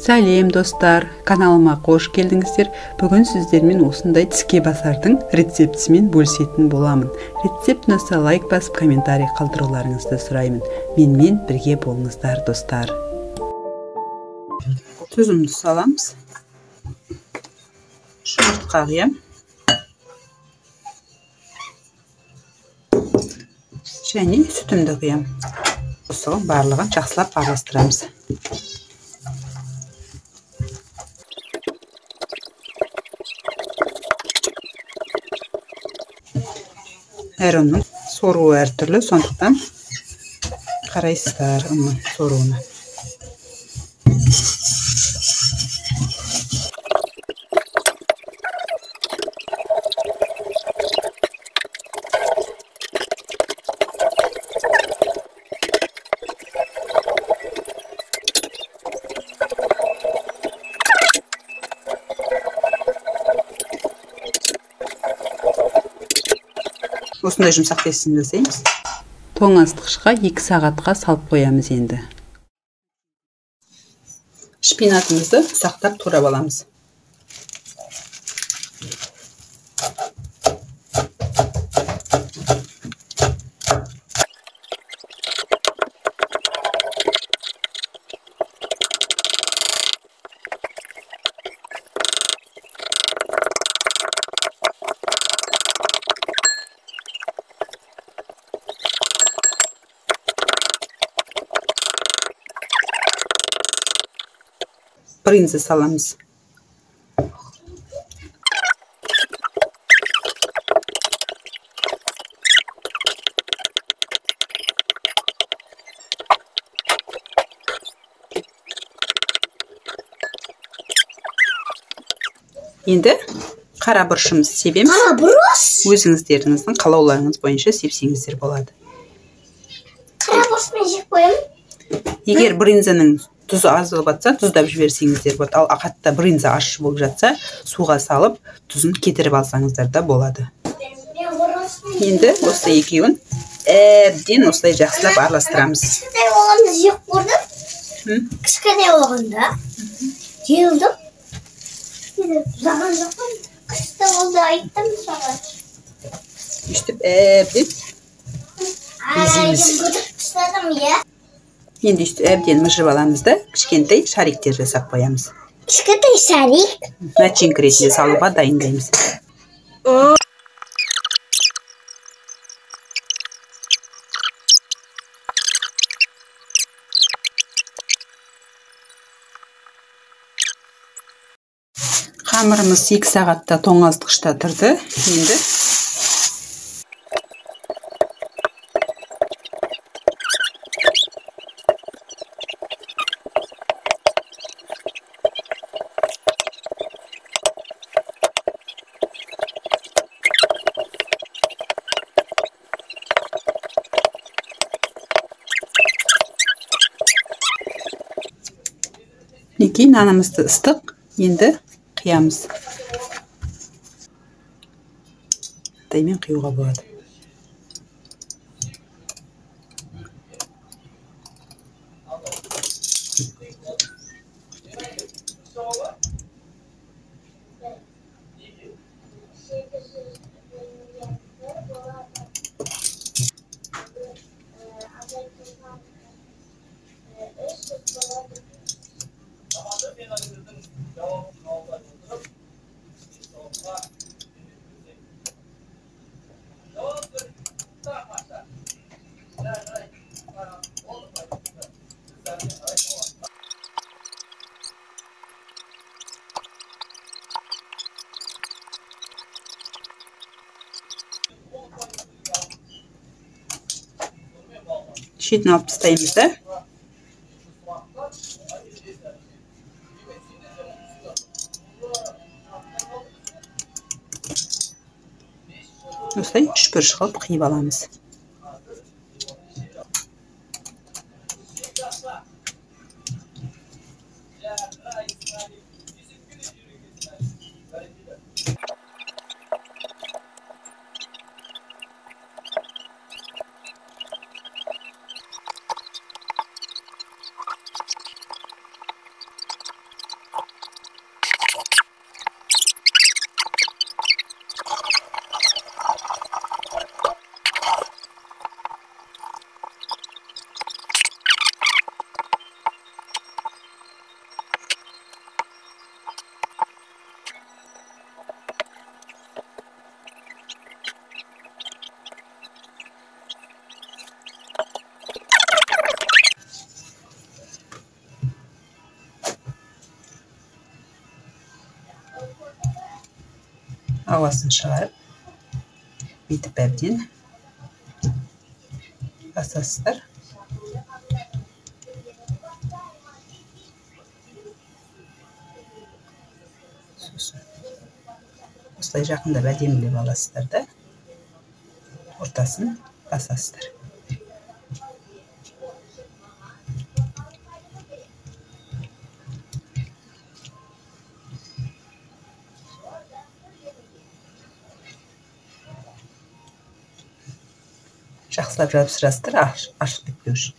Сәлем достар, каналыма қош келдіңіздер. Бүгін сіздермен осындай тіске басардың рецептісімен бөлісетін боламын. Рецепт ұнаса лайк басып, комментарий қалдыруларыңызды сұраймын. Менімен бірге болыңыздар достар. Тұзымды саламыз. Жұмыртқа құям. Және сүтімді құям. Осыған барлығын жақсылап араластырамыз. Әр ұнның соруы әртүрлі, сондықтан қарайсыздар ұнның соруына. Осындай жұмсақ тестін жасаймыз. Тоңазытқышқа 2 сағатқа салып қоямыз енді. Шпинатымызды ұсақтап турап аламыз. Брынза саламыз. Енді қара бұрышымызды себеміз. Өзіңіздеріңіздің қалауларыңыз бойынша сепсеңіздер болады. Қара бұрышын жеп қоямын. Егер брынзаның тұзы аз болып жатса, тұздап жіберсеңіздер болады. Ал қатты брынза ащы болып жатса, суға салып, тұзын кетіріп алсаңыздар да болады. Енді осы екеуін әбден осылай жақсылап араластырамыз. Кішкентай болғанда жеп көрдім. Кішкентай болғанда жеудім. Заған жоқпын. Кішкентай болды айттым саған. Үштіп әбден Еземіз. Енді әбден мүжіп аламыз да, кішкентай шариктер жасап қоямыз. Кішкентай шарик? Начинка ретінде салуға дайындаймыз. Қамырымыз 2 сағатта тоңазытқышта тұрды. Енді Неке нанымызды ыстық, енді қиямыз. Таймен қиюға болады. Шетін алып тастаймыз да. Осылай 3 бұрыш қылып қиып аламыз. ауасын шығарып, бүйтіп әбден басасыздар. Осылай жақындап әдемілеп аласыздар да, ортасын басасыздар. Жақсылап жабыстырасыздар, ашық кетпеу үшін.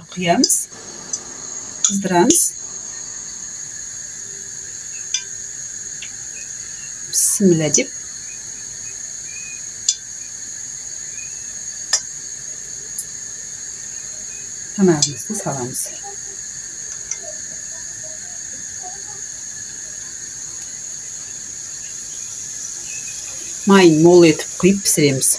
Құямыз, қыздырамыз. Бісміллә деп. Тамағымызды саламыз. Майын мол етіп құйып пісіреміз.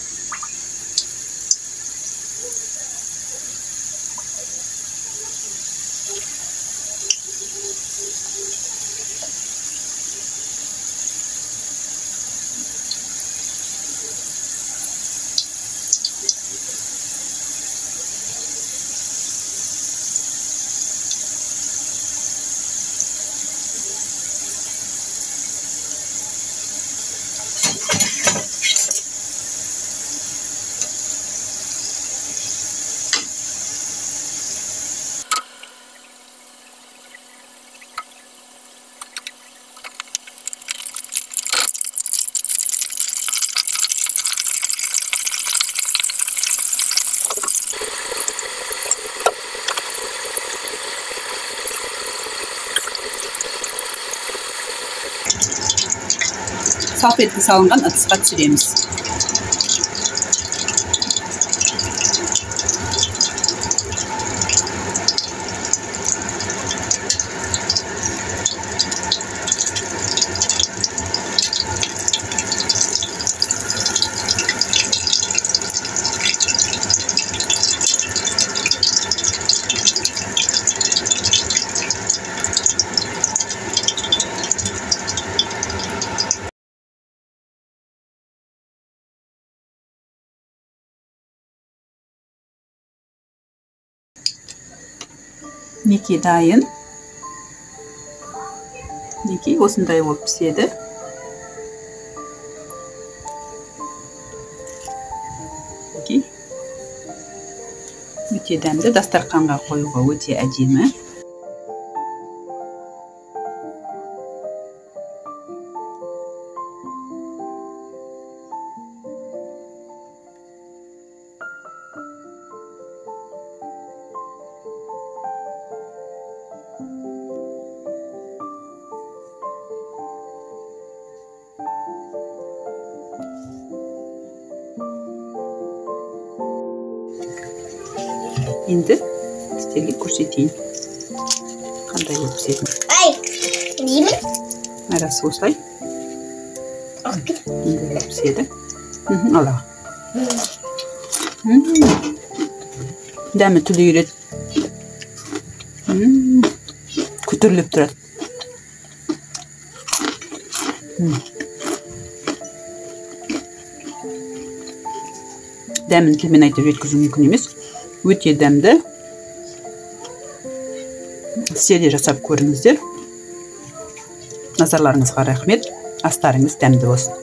Salfetli salınған ыдысқа түсіреміз. Неке дайын. Неке осындай болып піседі. Өте дәмді, дастарханға қоюға өте әдемі. Енді сіздерге көрсетейін. Қандай болып пісетінін. Ай, деймін. Арасы осылай. Енді болып піседі. Алға. Дәмі тілі келеді. Көтеріліп тұрады. Дәмін тілмен айтып жеткізу мүмкін емес. Өте дәмді. Сіздер де жасап көріңіздер. Назарларыңызға рахмет. Астарыңыз дәмді болсын.